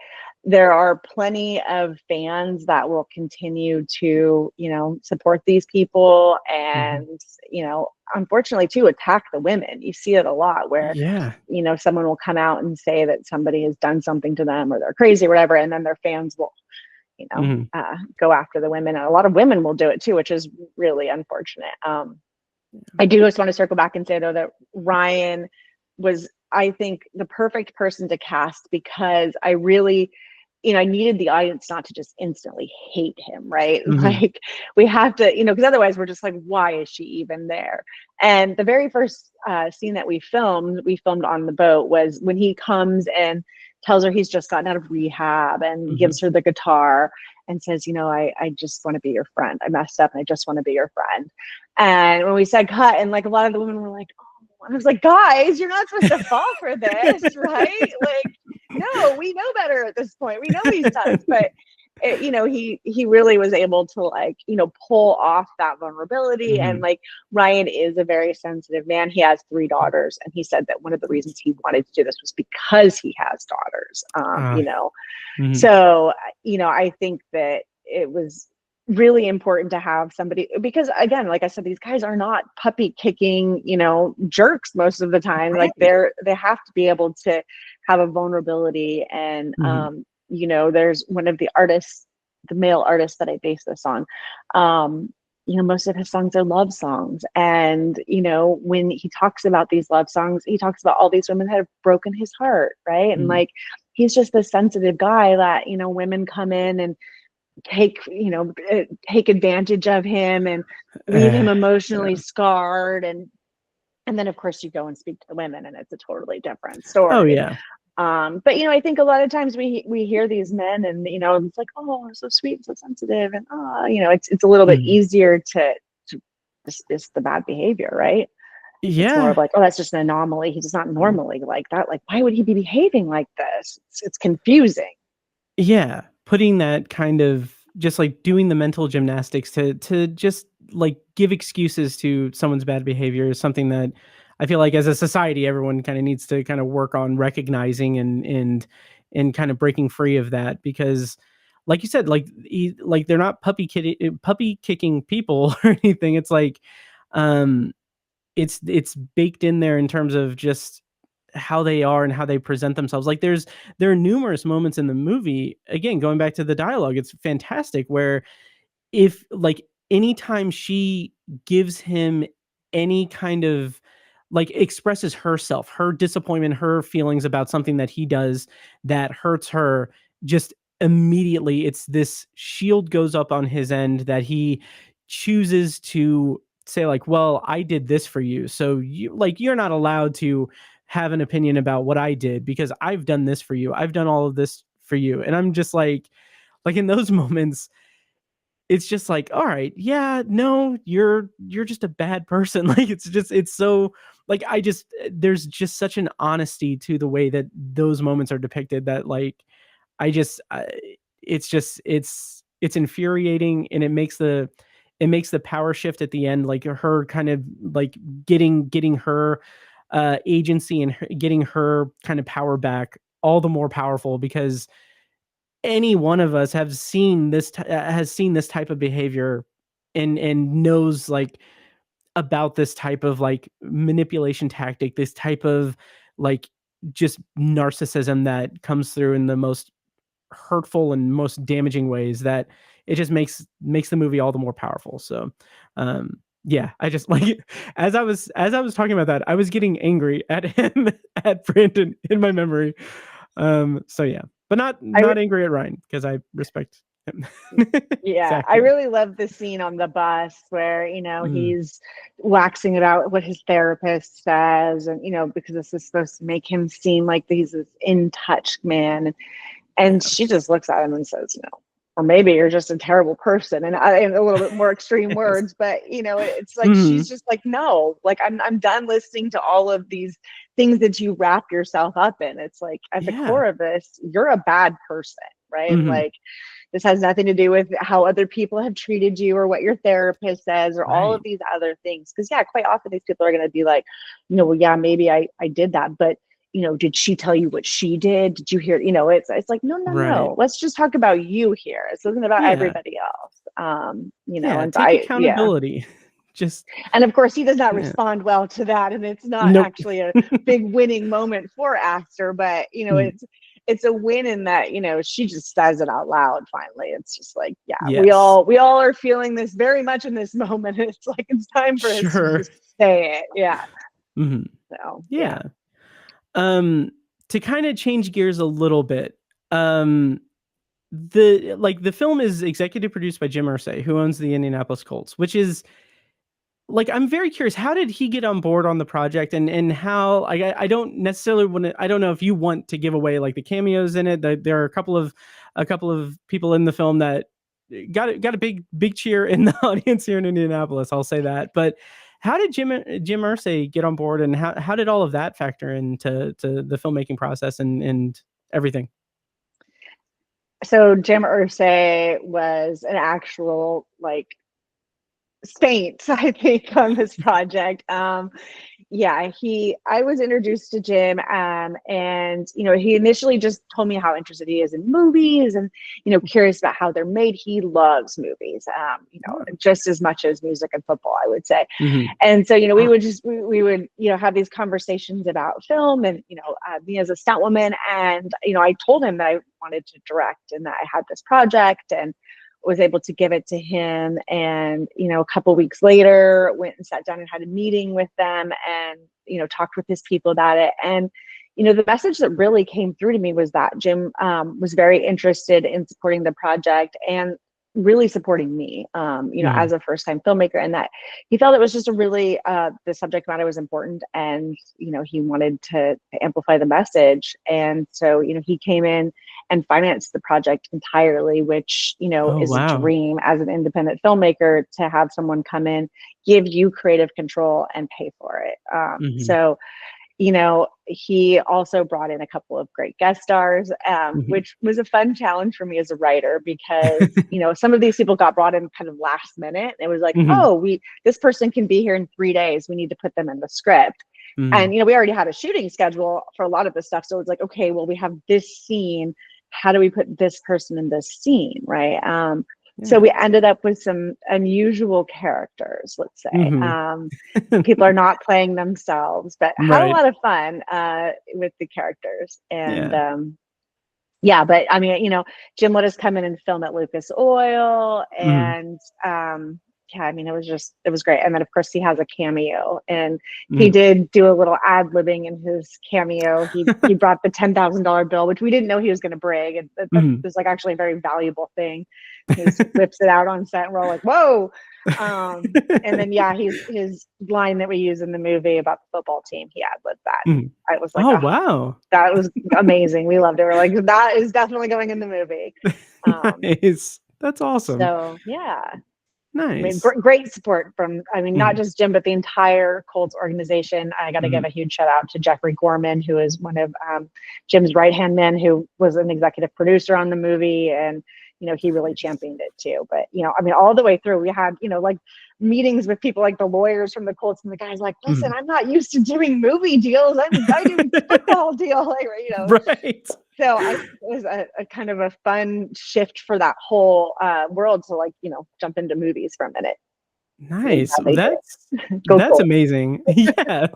there are plenty of fans that will continue to, support these people and, unfortunately too, attack the women. You see it a lot where, someone will come out and say that somebody has done something to them or they're crazy or whatever. And then their fans will, go after the women. And a lot of women will do it too, which is really unfortunate. I do just want to circle back and say though, that Ryan was, I think, the perfect person to cast, because I really, I needed the audience not to just instantly hate him, right? Like, we have to, because otherwise we're just like, why is she even there? And the very first scene that we filmed on the boat was when he comes and tells her he's just gotten out of rehab and gives her the guitar and says, I just want to be your friend. I messed up and I just want to be your friend. And when we said cut, and like a lot of the women were like, oh, I was like, guys, you're not supposed to fall for this, right? Like, no, we know better at this point. We know he's nuts, but he really was able to like, pull off that vulnerability. And like, Ryan is a very sensitive man. He has 3 daughters. And he said that one of the reasons he wanted to do this was because he has daughters, So, I think that it was really important to have somebody, because again, like I said, these guys are not puppy kicking, jerks most of the time. Right. Like they have to be able to have a vulnerability. And, there's one of the artists, the male artist that I base this on, most of his songs are love songs. And, when he talks about these love songs, he talks about all these women that have broken his heart. Right. And like, he's just this sensitive guy that, women come in and take advantage of him and leave him emotionally scarred. And then of course you go and speak to the women and it's a totally different story.
Oh yeah.
But I think a lot of times we hear these men and it's like, oh, so sweet, so sensitive, and it's a little bit easier to dismiss the bad behavior, right?
Yeah.
It's more of like, oh, that's just an anomaly. He's not normally like that. Like, why would he be behaving like this? It's confusing.
Yeah, putting that kind of just like doing the mental gymnastics to just like give excuses to someone's bad behavior is something that I feel like as a society, everyone kind of needs to kind of work on recognizing and kind of breaking free of that, because like you said, like they're not puppy kicking people or anything. It's like, it's baked in there in terms of just how they are and how they present themselves. Like there are numerous moments in the movie, again, going back to the dialogue, it's fantastic, where if like anytime she gives him any kind of like expresses herself, her disappointment, her feelings about something that he does that hurts her, just immediately it's this shield goes up on his end that he chooses to say like, well, I did this for you, so you're not allowed to have an opinion about what I did because I've done this for you. I've done all of this for you. And I'm just like in those moments, it's just like, all right, yeah, no, you're just a bad person. Like, it's so like, there's just such an honesty to the way that those moments are depicted that like, it's infuriating, and it makes the power shift at the end, like her kind of like getting her agency and getting her kind of power back all the more powerful, because any one of us has seen this type of behavior and knows like about this type of like manipulation tactic, this type of like just narcissism that comes through in the most hurtful and most damaging ways, that it just makes the movie all the more powerful. So yeah, I just like as I was talking about that, I was getting angry at him, at Brandyn in my memory. So yeah, but not angry at Ryan, because I respect him.
Yeah, exactly. I really love the scene on the bus where he's waxing about what his therapist says, and because this is supposed to make him seem like he's this in touch man, and she just looks at him and says, no. Or maybe you're just a terrible person, and in a little bit more extreme words, but it's like she's just like, no, like I'm done listening to all of these things that you wrap yourself up in. It's like at the core of this, you're a bad person, right? Like this has nothing to do with how other people have treated you or what your therapist says or all of these other things. Because quite often these people are going to be like, well, yeah, maybe I did that, but did she tell you what she did? Did you hear? It's like, no. Let's just talk about you here. It isn't about everybody else. And
take accountability.
And of course he does not respond well to that. And it's not actually a big winning moment for Astor, but it's a win in that, she just says it out loud. Finally, it's just like, we all are feeling this very much in this moment. It's like, it's time for us to just say it. Yeah. So,
yeah. To kind of change gears a little bit, the film is executive produced by Jim Irsay, who owns the Indianapolis Colts, which is like, I'm very curious, how did he get on board on the project, and how, I don't necessarily want to, I don't know if you want to give away like the cameos in it. There are a couple of people in the film that got a big cheer in the audience here in Indianapolis. I'll say that. But how did Jim Irsay get on board, and how did all of that factor into the filmmaking process and everything?
So Jim Irsay was an actual like saint, I think, on this project. Yeah, I was introduced to Jim, and he initially just told me how interested he is in movies, and curious about how they're made. He loves movies, just as much as music and football, I would say.
Mm-hmm.
And so we would have these conversations about film, and me as a stunt woman, and I told him that I wanted to direct and that I had this project, and was able to give it to him. And a couple weeks later went and sat down and had a meeting with them, and talked with his people about it. And the message that really came through to me was that Jim was very interested in supporting the project and really supporting me, as a first-time filmmaker, and that he felt it was just a really the subject matter was important, and he wanted to amplify the message. And so he came in and financed the project entirely, which is a dream as an independent filmmaker, to have someone come in, give you creative control, and pay for it. So he also brought in a couple of great guest stars, which was a fun challenge for me as a writer, because some of these people got brought in kind of last minute. It was like, this person can be here in 3 days, we need to put them in the script. And we already had a shooting schedule for a lot of this stuff, so it's like, okay, well, we have this scene, how do we put this person in this scene, right? So we ended up with some unusual characters, let's say. People are not playing themselves, but had a lot of fun with the characters. And but I mean, Jim let us come in and film at Lucas Oil, and it was great. And then of course he has a cameo, and he did do a little ad-libbing in his cameo. He brought the $10,000 bill, which we didn't know he was going to bring. And that was like actually a very valuable thing. He whips it out on set, and we're all like, whoa. And then his line that we use in the movie about the football team, he ad-libbed that. I was like,
wow,
that was amazing. We loved it. We're like, that is definitely going in the movie.
Nice. That's awesome.
So yeah.
Nice.
I mean, great support from, not just Jim, but the entire Colts organization. I got to give a huge shout out to Jeffrey Gorman, who is one of Jim's right-hand men, who was an executive producer on the movie. And, he really championed it too. But, all the way through, we had, like meetings with people like the lawyers from the Colts, and the guy's like, listen, I'm not used to doing movie deals. I'm doing football deal. Like,
Right.
So it was a kind of a fun shift for that whole world to jump into movies for a minute.
Nice. That's amazing. Yeah,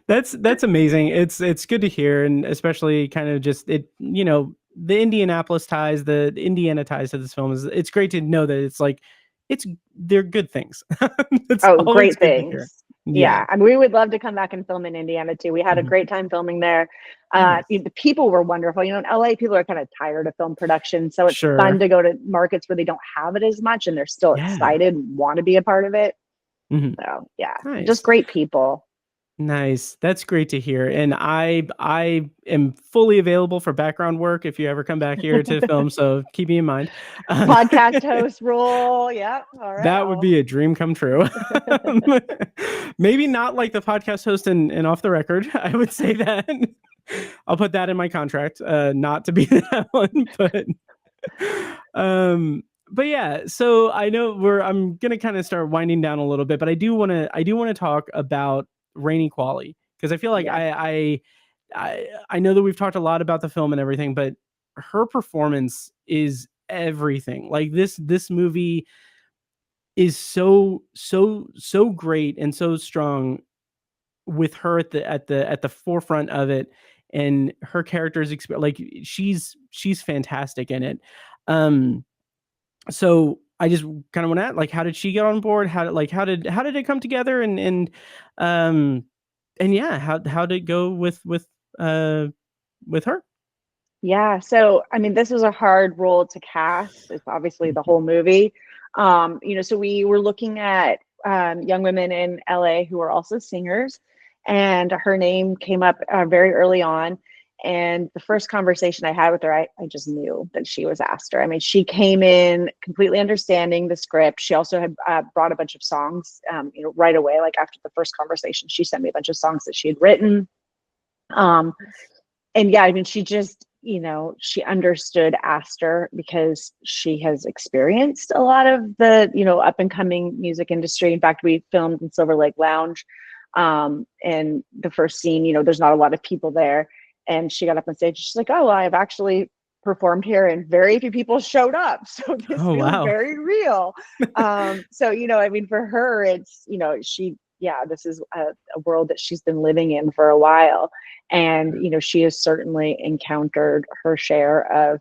that's amazing. It's good to hear, and especially kind of just it. The Indianapolis ties, the Indiana ties to this film it's great to know that they're good things.
Great things. Yeah. I mean, we would love to come back and film in Indiana too. We had a great time filming there. The people were wonderful. In LA, people are kind of tired of film production, so it's fun to go to markets where they don't have it as much, and they're still excited and want to be a part of it. So just great people.
Nice. That's great to hear. And I am fully available for background work if you ever come back here to film. So keep me in mind.
Podcast host role. Yeah. All right.
That would be a dream come true. Maybe not like the podcast host and Off the Record. I would say that. I'll put that in my contract, not to be that one. But yeah, so I know I'm gonna kind of start winding down a little bit, but I do want to talk about Rainey Qualley, because I feel like I know that we've talked a lot about the film and everything, but her performance is everything. Like this movie is so great and so strong, with her at the forefront of it, and her character's like she's fantastic in it. So I just kind of want to ask, like, how did she get on board? How did it come together? And yeah, how did it go with her?
Yeah. So, I mean, this was a hard role to cast. It's obviously the whole movie. So we were looking at young women in LA who were also singers, and her name came up very early on. And the first conversation I had with her, I just knew that she was Astor. I mean, she came in completely understanding the script. She also had brought a bunch of songs, right away. Like after the first conversation, she sent me a bunch of songs that she had written. And yeah, I mean, she just, she understood Astor because she has experienced a lot of the, up and coming music industry. In fact, we filmed in Silver Lake Lounge. And the first scene, there's not a lot of people there. And she got up on stage. She's like, "Oh, well, I've actually performed here, and very few people showed up. So this feels very real." So, I mean, for her, it's, this is a world that she's been living in for a while. And, she has certainly encountered her share of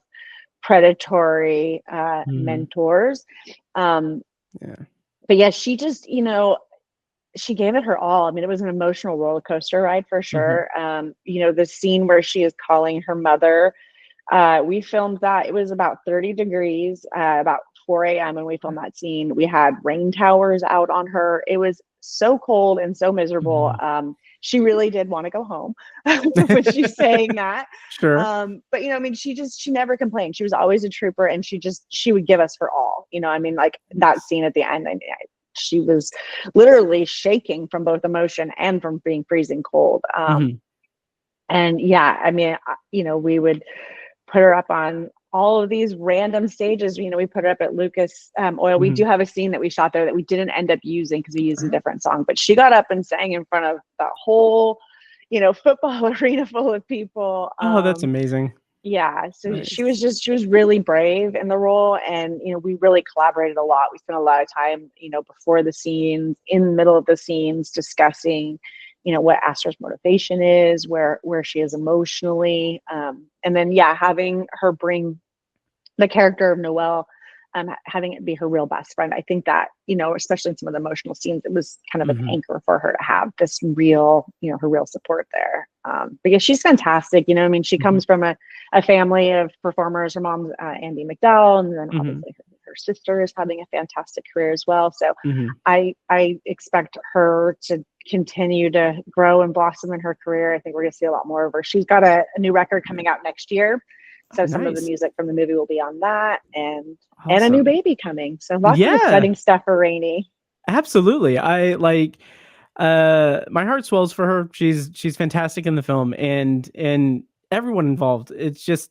predatory mentors. But yeah, she just, she gave it her all. I mean, it was an emotional roller coaster ride for sure. The scene where she is calling her mother, we filmed that. It was about 30 degrees, about 4 a.m. when we filmed that scene. We had rain towers out on her. It was so cold and so miserable. She really did want to go home when she's saying that.
Sure.
But, I mean, she never complained. She was always a trooper, and she would give us her all. I mean, like that scene at the end, she was literally shaking from both emotion and from being freezing cold. And yeah, I mean, we would put her up on all of these random stages. We put her up at Lucas Oil. We do have a scene that we shot there that we didn't end up using because we used a different song, but she got up and sang in front of the whole, football arena full of people.
Oh, that's amazing.
Yeah. So nice. She was really brave in the role. And, we really collaborated a lot. We spent a lot of time, before the scenes, in the middle of the scenes, discussing, what Astor's motivation is, where she is emotionally. And then, having her bring the character of Noelle, having it be her real best friend. I think that, especially in some of the emotional scenes, it was kind of an anchor for her to have this real, her real support there. But yeah, she's fantastic. I mean, she comes from a family of performers. Her mom's Andy McDowell, and then obviously her sister is having a fantastic career as well. So I expect her to continue to grow and blossom in her career. I think we're going to see a lot more of her. She's got a new record coming out next year. So some of the music from the movie will be on that, and a new baby coming. So lots of exciting stuff for Rainey.
Absolutely. I like, my heart swells for her. She's fantastic in the film, and everyone involved. It's just,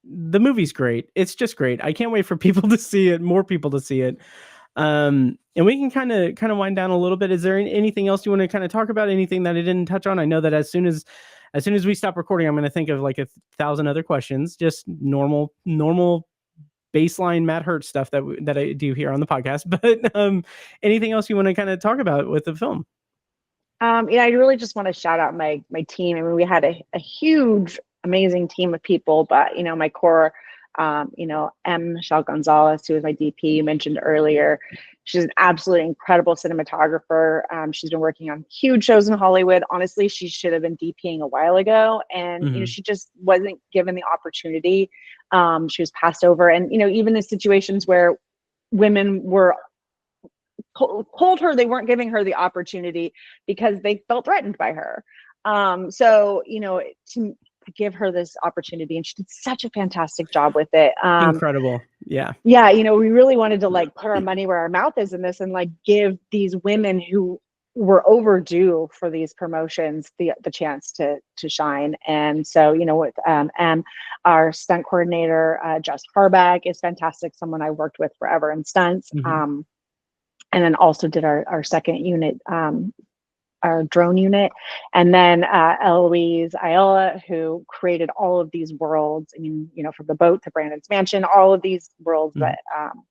the movie's great. It's just great. I can't wait for people to see it, more people to see it. And we can kind of wind down a little bit. Is there anything else you want to kind of talk about? Anything that I didn't touch on? I know that as soon as we stop recording, I'm going to think of like 1,000 other questions, just normal baseline Matt Hurt stuff that I do here on the podcast. But anything else you want to kind of talk about with the film?
I really just want to shout out my team. I mean, we had a huge, amazing team of people, but my core, Michelle Gonzalez, who was my DP you mentioned earlier. She's an absolutely incredible cinematographer. She's been working on huge shows in Hollywood. Honestly, she should have been DPing a while ago, and she just wasn't given the opportunity. She was passed over, and even in situations where women were told her they weren't giving her the opportunity because they felt threatened by her. So to give her this opportunity, and she did such a fantastic job with it.
Incredible. Yeah,
we really wanted to put our money where our mouth is in this, and give these women who were overdue for these promotions the chance to shine. And so with our stunt coordinator, Jess Harback, is fantastic, someone I worked with forever in stunts. And then also did our second unit, our drone unit. And then Eloise Ayala, who created all of these worlds. I mean, from the boat to Brandon's mansion, all of these worlds that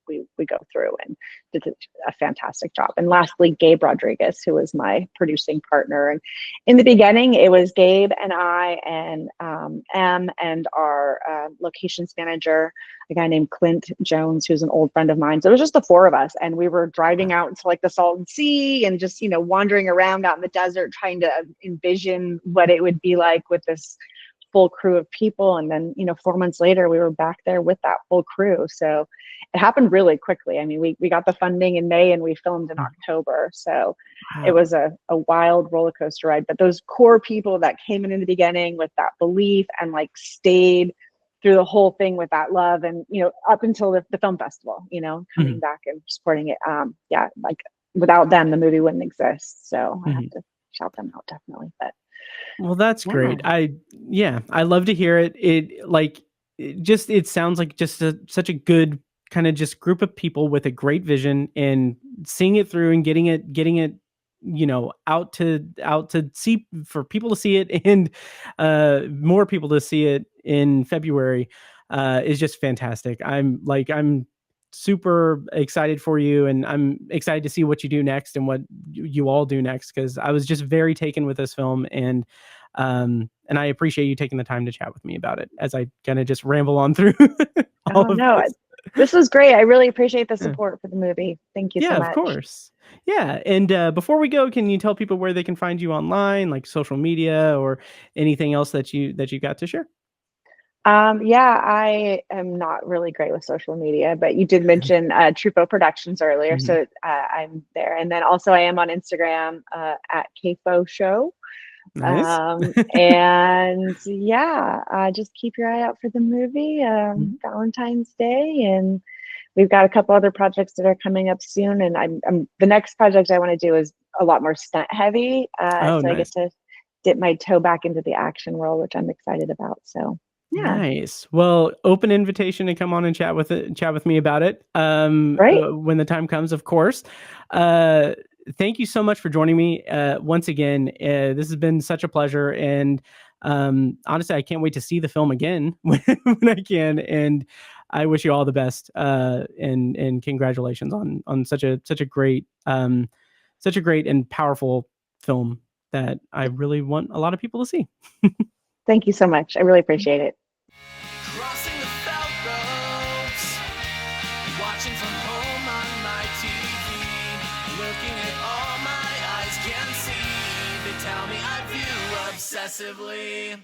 we go through, and did a fantastic job. And lastly, Gabe Rodriguez, who was my producing partner. And in the beginning, it was Gabe and I and M and our locations manager, a guy named Clint Jones, who's an old friend of mine. So it was just the four of us, and we were driving out to the Salton Sea and just wandering around out in the desert, trying to envision what it would be like with this full crew of people. And then 4 months later, we were back there with that full crew. So it happened really quickly. I mean, we got the funding in May and we filmed in October. So it was a wild roller coaster ride. But those core people that came in the beginning with that belief and like stayed through the whole thing with that love, and up until the film festival, coming back and supporting it. Like without them, the movie wouldn't exist. So I have to shout them out, definitely. But
well, that's great. I love to hear it. It sounds like just such a good kind of just group of people with a great vision, and seeing it through and getting it out to see, for people to see it, and more people to see it in February is just fantastic. I'm super excited for you, and I'm excited to see what you do next and what you all do next, because I was just very taken with this film, and I appreciate you taking the time to chat with me about it as I kind of just ramble on through all of this.
This was great. I really appreciate the support for the movie. Thank you so much.
Yeah, of course. Yeah. And before we go, can you tell people where they can find you online, like social media or anything else that you got to share?
I am not really great with social media, but you did mention Truffaut Productions earlier. So I'm there. And then also I am on Instagram at KFO Show.
Nice.
And just keep your eye out for the movie, Valentine's Day. And we've got a couple other projects that are coming up soon. And I'm the next project I want to do is a lot more stunt heavy. So nice. I get to dip my toe back into the action world, which I'm excited about. So yeah.
Nice. Well, open invitation to come on and chat with me about it. When the time comes, of course. Thank you so much for joining me once again. This has been such a pleasure, and honestly, I can't wait to see the film again when I can. And I wish you all the best, and congratulations on such a great and powerful film that I really want a lot of people to see.
Thank you so much. I really appreciate it.
Crossing the felt ropes, watching from home on my TV, looking at all my eyes can see. They tell me I view obsessively.